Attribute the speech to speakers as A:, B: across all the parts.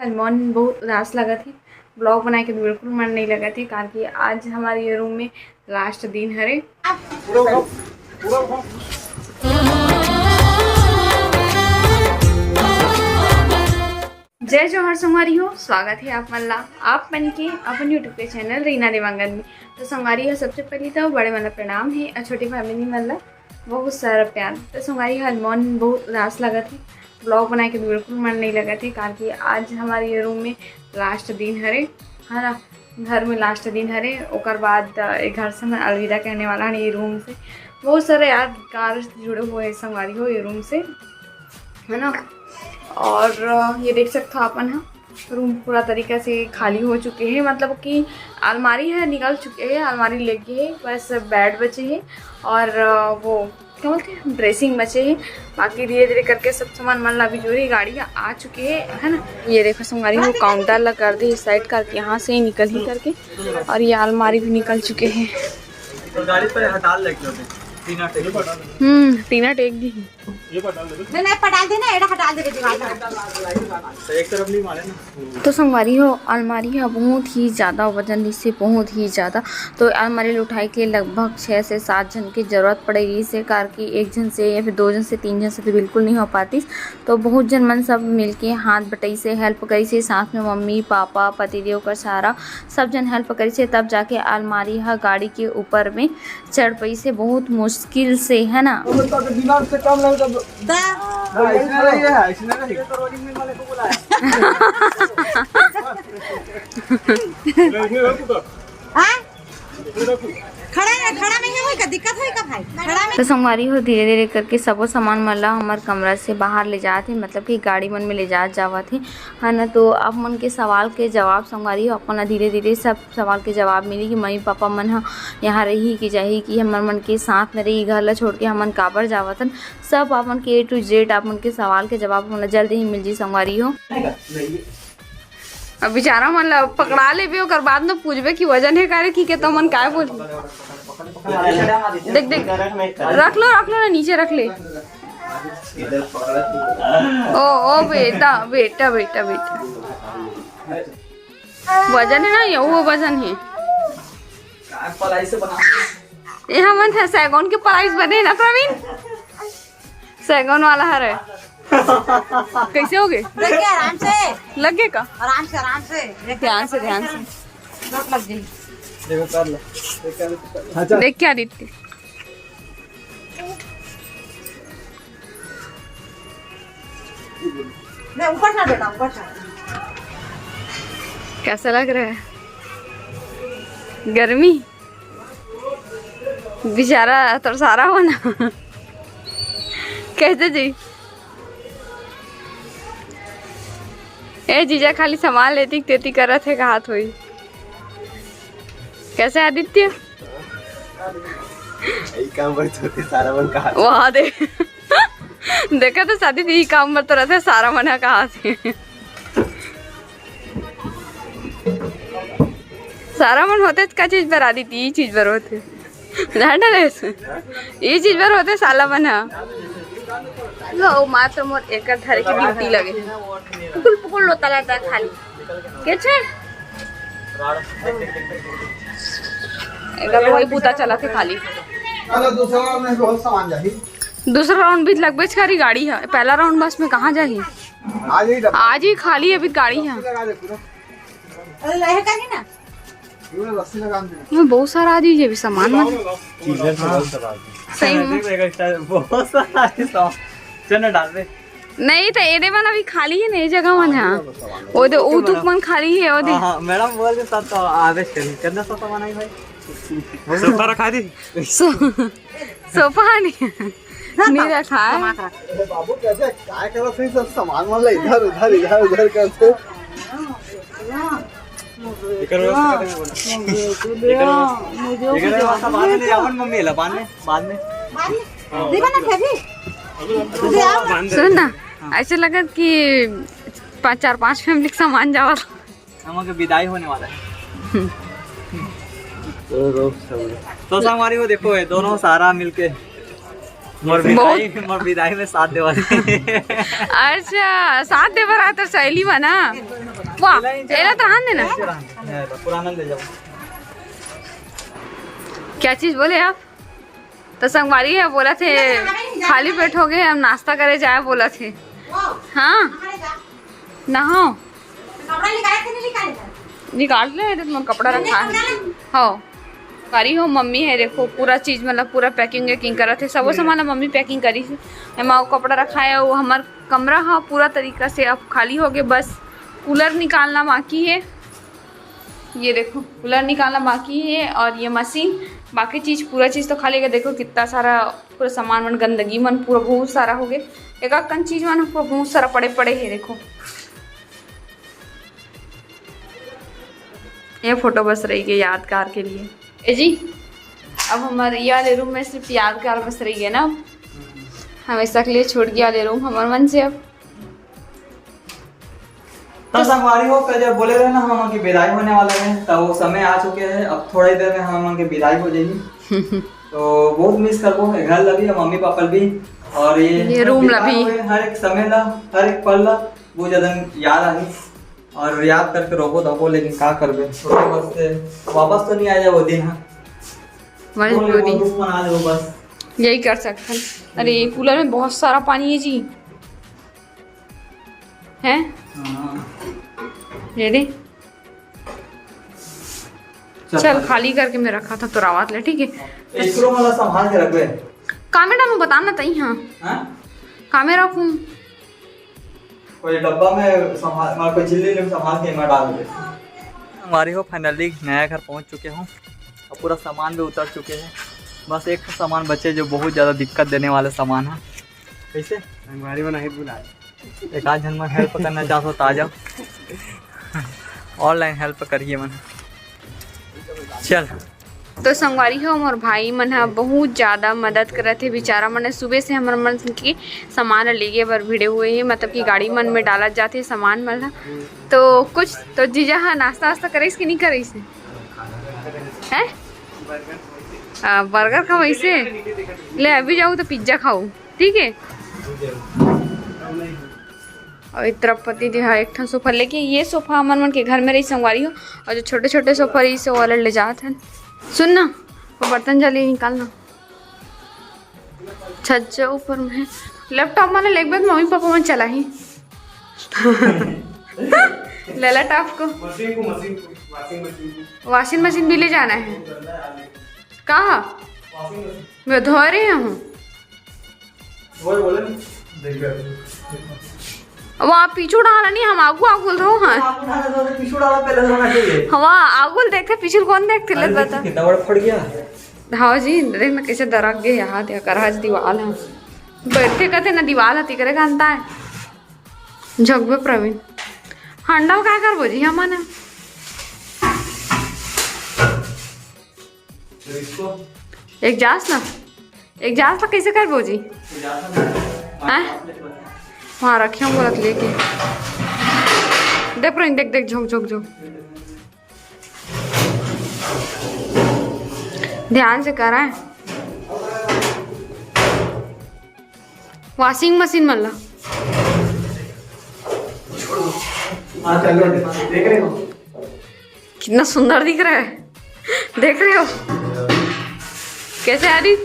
A: आज मन बहुत उदास लगा थी। ब्लॉग बनाए के बिल्कुल मन नहीं लगा थी कारण कि आज हमारे ये रूम में लास्ट दिन हरे। जय जोहर संगवारी हो, स्वागत है आप मल्ला आप बन के अपन यूट्यूब के चैनल रीना देवांगन में। तो संगवारी हो, सबसे पहले तो बड़े वाला प्रणाम है और छोटी फैमिली मल्ला बहुत सारा प्यार। तो संगवारी हो, मन बहुत उदास लगा थी। ब्लॉग बनाए के बिल्कुल मन नहीं लगा थी कारण कि आज हमारे ये रूम में लास्ट दिन हरे है ना। घर में लास्ट दिन हरे ओकर बाद घर से मैं अलविदा कहने वाला है। ये रूम से बहुत सारे यार कार्य जुड़े हुए हैं संगवारी हो ये रूम से है ना। और ये देख सकते हो अपन है रूम पूरा तरीके से खाली हो चुके हैं, मतलब कि अलमारी है निकल चुके हैं, अलमारी लेके है, बस बेड बचे हैं और वो क्या बोलते हैं ड्रेसिंग बचे हैं। बाकी धीरे धीरे करके सब सामान मन ला भी जोड़ी गाड़ियाँ आ चुके हैं है ना। ये देखो संगवारी वो काउंटर ला कर दी साइड करके, यहाँ से ही निकल ही करके, और ये अलमारी भी निकल चुके हैं।
B: गाड़ी पर हटा लगे
A: टीना टेक दी
B: ये पटाल दे
C: नहीं पटाल देना एड़ा हटा दे दीवार
B: तो एक तरफ नहीं मारे ना।
A: तो संगवारी हो अलमारी है बहुत ही ज़्यादा वजन से बहुत ही ज़्यादा। तो अलमारी उठाई के लगभग 6 से 7 जन की ज़रूरत पड़ेगी इसे कार की, एक जन से या फिर 2 जन से 3 जन से तो बिल्कुल नहीं हो पाती। तो बहुत जन मन सब मिलके हाथ बटाई से हेल्प करी से, साथ में मम्मी पापा पतिदेव का सारा सब जन हेल्प करी से, तब जाके अलमारी है गाड़ी के ऊपर में चढ़ पाई से बहुत मुश्किल से है ना।
B: दिमाग से कम लगे तो इसने रही है इसने रही तो रोलिंग मिल वाले को बुलाया
C: हां खड़ा में है का दिक्कत है का भाई खड़ा में।
A: तो संगवारी हो धीरे धीरे करके सबो सामान मला हमारे कमरा से बाहर ले जाते, मतलब कि गाड़ी मन में ले जावा थे है ना। तो आप मन के सवाल के जवाब संगवारी हो अपन धीरे धीरे सब सवाल के जवाब मिली कि मम्मी पापा मन यहाँ रही कि जाही कि हमर मन के साथ में रही, घर ला छोड़ के हमन काबर जावतन, सब अपन के A to Z आप मन के सवाल के जवाब मन जल्दी ही मिल जी संगवारी हो। अब बेचारा मन ला पकड़ा लेबे ओकर बाद में पूछबे कि वजन है करे की के तो मन काय बोल देख देख रख लो ना नीचे रख ले। ओ बेटा बेटा बेटा बेटा वजन है ना, ये वो वजन है ये हमन है सैगोन के प्राइस बने ना प्रवीण, सैगोन वाला है कैसे हो गए
C: देखिए आराम से
A: लगे का
C: आराम से
A: ध्यान से
C: नोट लग जाए
B: देखो कर लो
A: देख क्या आदित्य
C: मैं ऊपर चढ़ बेटा ऊपर चढ़।
A: कैसा लग रहा है गर्मी बेचारा तो सारा हो ना कैसे जी ए जीजा खाली सामान लेती तेती करत है हाथ हुई। कैसे आदित्य
B: काम करते सारा मन का
A: वहाँ दे देखा तो शादी थी काम करते रहते सारा मन कहा से सारा मन होते का चीज पर आदित्य ये चीज पर होते ध्यान डाले ये चीज पर होते साला मन लो मात्र मोर एक धरे की ड्यूटी लगे पकड़ पकड़ लो तला ता खाली के छे एकर वही पूता चला थे खाली।
B: अरे दूसरा राउंड में बहुत सामान जाही,
A: दूसरा राउंड भी लगभग सारी गाड़ी है, पहला राउंड बस में कहाँ जाही आज ही खाली अभी गाड़ी है।
C: अरे लहे का नहीं ना
B: रस्सी लगा दे
A: मैं बहुत सारा आ दीजिए भी सामान में
B: चीजें
A: सही में
B: बहुत सारा है चल डाल दे
A: नहीं तो एदे वाला भी खाली है नई जगह मन है वो दे उतुक मन खाली है वो दे।
B: हां मैडम बोल दे सब तो आवे करना सोफा बनाई भाई सोफा रखा दी
A: सोफा नहीं रखा है
B: बाबू कैसे काय करो फिर सब सामान वाला इधर करते मम्मी ला बाद में
A: सुन ना ऐसे लगा कि 4-5 फैमिली सामान जावा
B: हम विदाई होने वाला है तो हमारी वो देखो है दोनों सारा मिलके मोर विदाई में साथ देवाली।
A: अच्छा साथ दे बरा तो सहेली बना वाह एला तो हां देना
B: पुराना ले जाओ।
A: क्या चीज बोले आप? तो संगवारी है बोला थे खाली पेट हो गए हम नाश्ता करे जाए बोला थे। हाँ नहाओ
C: कपड़ा निकाले थे नहीं निकाले थे?
A: निकाल ले तो कपड़ा रखा है। हो कारी हो मम्मी है देखो पूरा चीज मतलब पूरा पैकिंग वैकिंग करा थे सबो सामान मम्मी पैकिंग करी थी। एमा कपड़ा रखा है वो हमार कमरा है पूरा तरीका से अब खाली हो गए बस कूलर निकालना बाकी है। ये देखो कूलर निकालना बाकी है और ये मशीन बाकी चीज़ पूरा चीज़ तो खाली है। देखो कितना सारा पूरा सामान मन गंदगी मन पूरा बहुत सारा हो गया एक कन चीज मन पूरा बहुत सारा पड़े पड़े है। देखो ये फोटो बस रही है यादगार के लिए। ए जी अब हमारे ये वाले रूम में सिर्फ यादगार बस रही है ना हमेशा के लिए छूट गया वाले रूम हमारे मन से। अब
B: तब संगवारी हो कल जब बोले रहे ना हम की विदाई होने वाला है तब वो समय आ चुके हैं। अब थोड़ी देर में हम की विदाई हो जाएगी तो बहुत मिस करबो घर लगी मम्मी पापा भी और ये
A: रूम लभी
B: हर एक समय ला हर एक पल ला वो ज्यादा याद आई और याद करके रोको दबो लेकिन क्या करबे वापस तो नहीं आ जाए वो दिन।
A: मजबूरी
B: बना दो बस
A: यही कर सकते हैं। अरे कूलर में बहुत सारा पानी है जी है रेडी चल खाली करके मैं रखा था तो रावत ले ठीक है
B: इसरो वाला संभाल के रखबे
A: कामेरा में बताना तई। हाँ कामे रखूं
B: कोई डब्बा में संभाल मार कोई चिल्ली में संभाल के मैं डाल दे। हमारी हो फाइनली नया घर पहुंच चुके हूं और पूरा सामान भी उतर चुके हैं बस एक सामान बचे जो बहुत ज़्यादा दिक्कत देने वाले सामान है। कैसे हमारी बना है बुला एक आध जन में हेल्प करना चाहो तो आ जाओ ऑनलाइन हेल्प करिए मन चल।
A: तो संगवारी हो और भाई मन है बहुत ज़्यादा मदद करे थे बेचारा मन सुबह से हमारे मन की सामान लेके बर भिड़े हुए हैं मतलब कि गाड़ी मन में डाला जाते सामान मन तो कुछ तो जीजा हाँ नाश्ता वास्ता करे कि नहीं करे है बर्गर खाओ वैसे ले अभी जाऊँ तो पिज्ज़ा खाऊँ ठीक है। और इस तरफ पति जो है एक सोफा लेके ये सोफा हमारे मन के घर में रही संगवारी हो और जो छोटे छोटे सोफा रही से वाले ले जाते हैं। सुन ना वो बर्तन जल्दी निकालना छत से ऊपर में लैपटॉप मैंने लेके बाद मम्मी पापा में चला ही लेला टॉप को वॉशिंग मशीन भी ले जाना है कहाँ मैं धो रही हूँ वहाँ पीछू डाला नहीं हम आगू आगुल रहो। हाँ हवा आगुल देखते पीछू कौन देखते ले बता
B: कितना बड़ा फट गया।
A: हाँ जी देख ना कैसे दरक गए यहाँ देखा कर दीवाल है बैठे कहते ना दीवाल है तिकरे का अंता है झगबे प्रवीण हंडा क्या कर बोझी हमने एक जास ना कैसे कर बोझी वहाँ रखे हम बोलत लेके देख प्रवीण देख झोंक झोंक झोंक ध्यान से करा है वॉशिंग मशीन मतलब
B: देख रहे हो
A: कितना सुंदर दिख रहा है देख रहे हो कैसे आ रही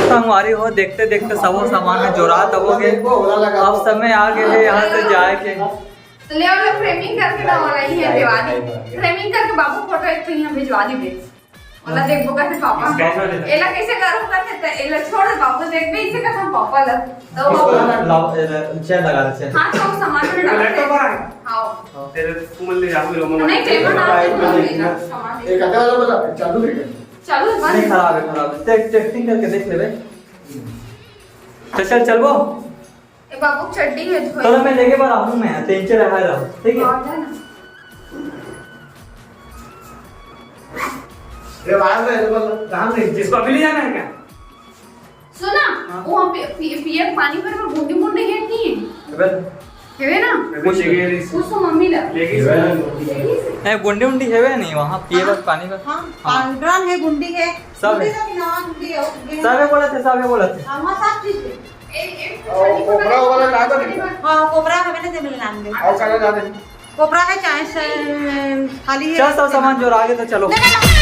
B: हमारी हो देखते देखते सब सामान में जोड़ा तबोगे अब समय आ गए है यहाँ से जाए के
A: ले वाला फ्रेमिंग करके ना हो रही है दिवाली फ्रेमिंग करके बाबू फोटो एक तो यहाँ भिजवा दी दे वाला देख बोगा थे पापा एला कैसे करो करते थे एला छोड़ बाबू देख भी इसे कसम पापा लग तो
B: चेयर लगा दे
A: हां तो सामान में डाल दे हां तेरे कुमल ले जाओ रोमा नहीं टेबल ना एक आधा वाला बता चालू है चालू बस
B: नहीं खराब है टेस्टिंग करके देख ले भाई चल वो
A: ए बाबू चड्डी है तो
B: चलो मैं लेके बार आऊं मैं टेंशन रहा रहा ठीक है ये बाहर में राम ने जिसको अभी ले जाना है क्या
A: सुना वहां पे पिए पानी पर बूंदी बूंदी गिरती है हेवे ना
B: कुछ
A: उसको मम्मी ला
B: है गुंडी उंडी है नहीं वहाँ पिए बस पानी बस
C: हाँ पांडुरंग है गुंडी है
B: सब है।
C: गुंडी तो बिना गुंडी है गुंडी है।
B: सब बोले थे
C: हाँ सब चीज है
D: कोपरा वाला ला दो नहीं।
C: हाँ कोपरा है मैंने जमीन नाम दे
D: और क्या ला दे।
C: कोपरा है चाय से थाली है
B: चल सब सामान जो आगे तो चलो
C: नहीं, नहीं, नहीं।